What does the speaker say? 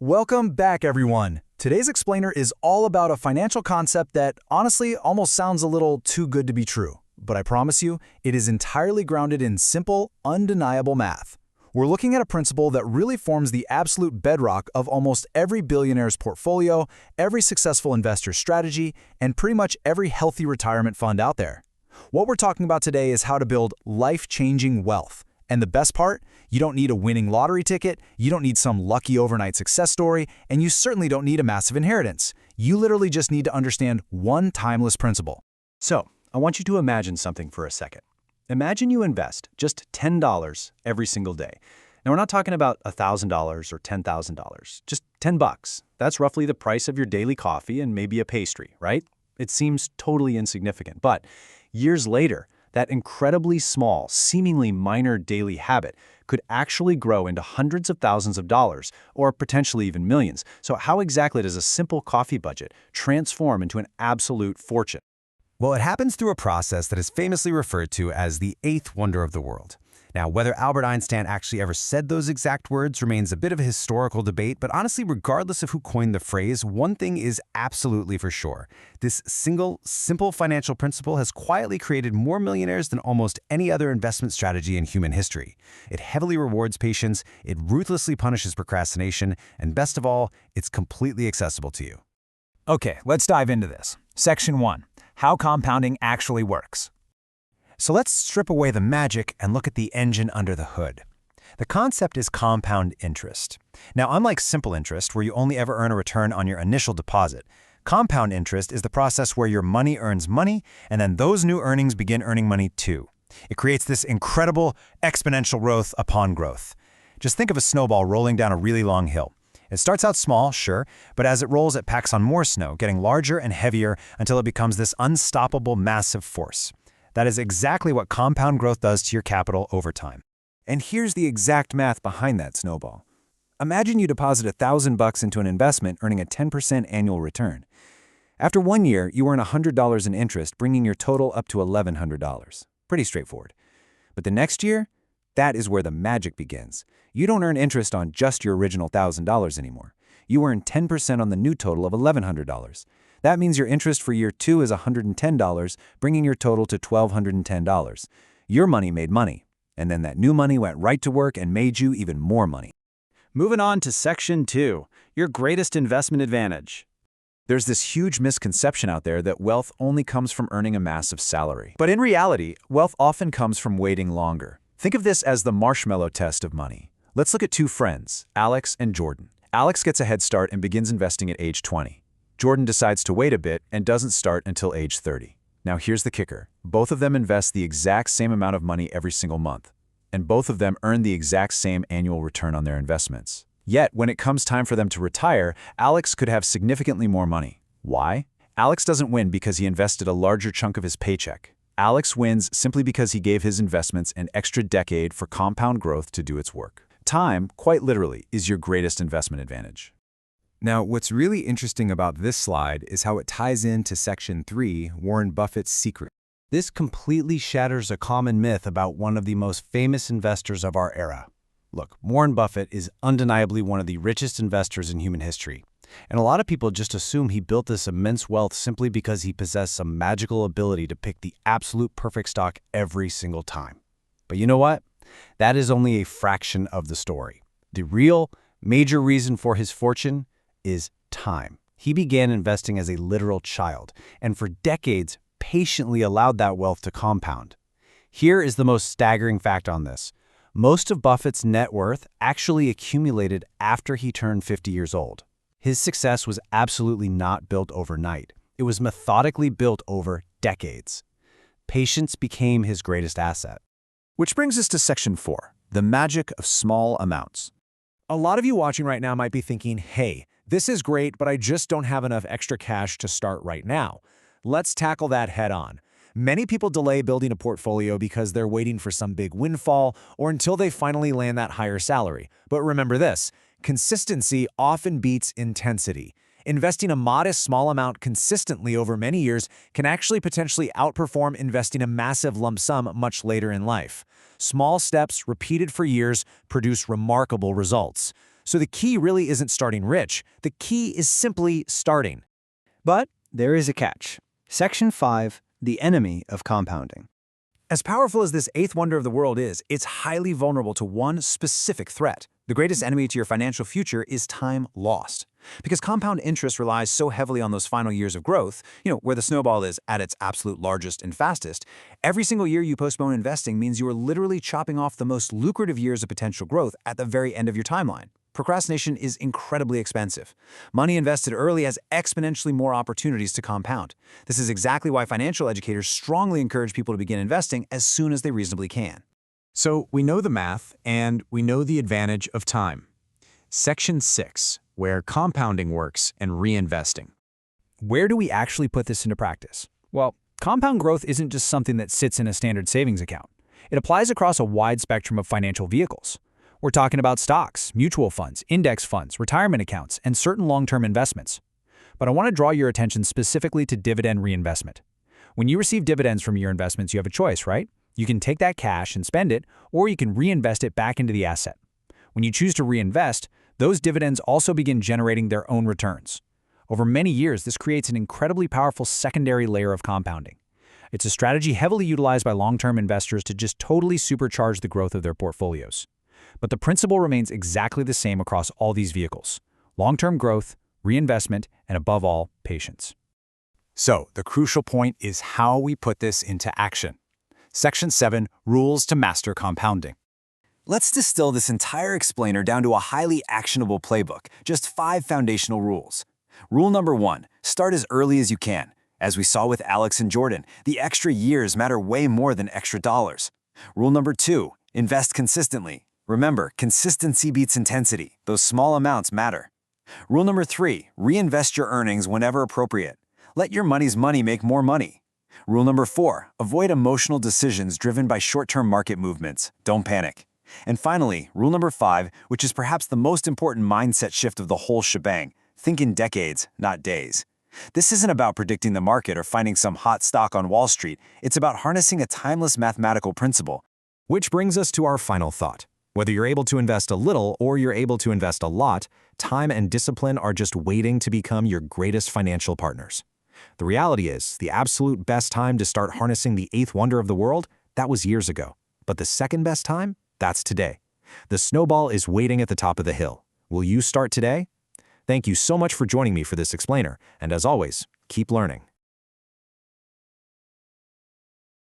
Welcome back, everyone. Today's explainer is all about a financial concept that, honestly, almost sounds a little too good to be true. But I promise you, it is entirely grounded in simple, undeniable math. We're looking at a principle that really forms the absolute bedrock of almost every billionaire's portfolio, every successful investor's strategy, and pretty much every healthy retirement fund out there. What we're talking about today is how to build life-changing wealth. And the best part? You don't need a winning lottery ticket, you don't need some lucky overnight success story, and you certainly don't need a massive inheritance. You literally just need to understand one timeless principle. So, I want you to imagine something for a second. Imagine you invest just $10 every single day. Now, we're not talking about $1,000 or $10,000, just $10. That's roughly the price of your daily coffee and maybe a pastry, right? It seems totally insignificant, but years later, that incredibly small, seemingly minor daily habit could actually grow into hundreds of thousands of dollars, or potentially even millions. So how exactly does a simple coffee budget transform into an absolute fortune? Well, it happens through a process that is famously referred to as the eighth wonder of the world. Now, whether Albert Einstein actually ever said those exact words remains a bit of a historical debate, but honestly, regardless of who coined the phrase, one thing is absolutely for sure. This single, simple financial principle has quietly created more millionaires than almost any other investment strategy in human history. It heavily rewards patience, it ruthlessly punishes procrastination, and best of all, it's completely accessible to you. Okay, let's dive into this. Section 1. How compounding actually works. So let's strip away the magic and look at the engine under the hood. The concept is compound interest. Now, unlike simple interest, where you only ever earn a return on your initial deposit, compound interest is the process where your money earns money, and then those new earnings begin earning money too. It creates this incredible exponential growth upon growth. Just think of a snowball rolling down a really long hill. It starts out small, sure, but as it rolls, it packs on more snow, getting larger and heavier until it becomes this unstoppable, massive force. That is exactly what compound growth does to your capital over time. And here's the exact math behind that snowball. Imagine you deposit $1,000 into an investment earning a 10% annual return. After 1 year, you earn $100 in interest, bringing your total up to $1,100. Pretty straightforward. But the next year, that is where the magic begins. You don't earn interest on just your original $1,000 anymore. You earn 10% on the new total of $1,100. That means your interest for year 2 is $110, bringing your total to $1,210. Your money made money, and then that new money went right to work and made you even more money. Moving on to Section 2, your greatest investment advantage. There's this huge misconception out there that wealth only comes from earning a massive salary. But in reality, wealth often comes from waiting longer. Think of this as the marshmallow test of money. Let's look at two friends, Alex and Jordan. Alex gets a head start and begins investing at age 20. Jordan decides to wait a bit and doesn't start until age 30. Now here's the kicker. Both of them invest the exact same amount of money every single month, and both of them earn the exact same annual return on their investments. Yet, when it comes time for them to retire, Alex could have significantly more money. Why? Alex doesn't win because he invested a larger chunk of his paycheck. Alex wins simply because he gave his investments an extra decade for compound growth to do its work. Time, quite literally, is your greatest investment advantage. Now, what's really interesting about this slide is how it ties into Section 3, Warren Buffett's secret. This completely shatters a common myth about one of the most famous investors of our era. Look, Warren Buffett is undeniably one of the richest investors in human history. And a lot of people just assume he built this immense wealth simply because he possessed some magical ability to pick the absolute perfect stock every single time. But you know what? That is only a fraction of the story. The real, major reason for his fortune is time. He began investing as a literal child, and for decades patiently allowed that wealth to compound. Here is the most staggering fact on this. Most of Buffett's net worth actually accumulated after he turned 50 years old. His success was absolutely not built overnight. It was methodically built over decades. Patience became his greatest asset. Which brings us to Section 4, the magic of small amounts. A lot of you watching right now might be thinking, hey, this is great, but I just don't have enough extra cash to start right now. Let's tackle that head on. Many people delay building a portfolio because they're waiting for some big windfall or until they finally land that higher salary. But remember this, consistency often beats intensity. Investing a modest small amount consistently over many years can actually potentially outperform investing a massive lump sum much later in life. Small steps repeated for years produce remarkable results. So the key really isn't starting rich. The key is simply starting. But there is a catch. Section 5, the enemy of compounding. As powerful as this eighth wonder of the world is, it's highly vulnerable to one specific threat. The greatest enemy to your financial future is time lost. Because compound interest relies so heavily on those final years of growth, where the snowball is at its absolute largest and fastest, every single year you postpone investing means you are literally chopping off the most lucrative years of potential growth at the very end of your timeline. Procrastination is incredibly expensive. Money invested early has exponentially more opportunities to compound. This is exactly why financial educators strongly encourage people to begin investing as soon as they reasonably can. So we know the math, and we know the advantage of time. Section 6, where compounding works and reinvesting. Where do we actually put this into practice? Well, compound growth isn't just something that sits in a standard savings account. It applies across a wide spectrum of financial vehicles. We're talking about stocks, mutual funds, index funds, retirement accounts, and certain long-term investments. But I want to draw your attention specifically to dividend reinvestment. When you receive dividends from your investments, you have a choice, right? You can take that cash and spend it, or you can reinvest it back into the asset. When you choose to reinvest, those dividends also begin generating their own returns. Over many years, this creates an incredibly powerful secondary layer of compounding. It's a strategy heavily utilized by long-term investors to just totally supercharge the growth of their portfolios. But the principle remains exactly the same across all these vehicles: long-term growth, reinvestment, and above all, patience. So the crucial point is how we put this into action. Section 7, rules to master compounding. Let's distill this entire explainer down to a highly actionable playbook, just 5 foundational rules. Rule number 1, start as early as you can. As we saw with Alex and Jordan, the extra years matter way more than extra dollars. Rule number 2, invest consistently. Remember, consistency beats intensity. Those small amounts matter. Rule number 3, reinvest your earnings whenever appropriate. Let your money's money make more money. Rule number 4, avoid emotional decisions driven by short-term market movements. Don't panic. And finally, rule number 5, which is perhaps the most important mindset shift of the whole shebang: think in decades, not days. This isn't about predicting the market or finding some hot stock on Wall Street. It's about harnessing a timeless mathematical principle. Which brings us to our final thought. Whether you're able to invest a little or you're able to invest a lot, time and discipline are just waiting to become your greatest financial partners. The reality is, the absolute best time to start harnessing the eighth wonder of the world, that was years ago. But the second best time? That's today. The snowball is waiting at the top of the hill. Will you start today? Thank you so much for joining me for this explainer, and as always, keep learning.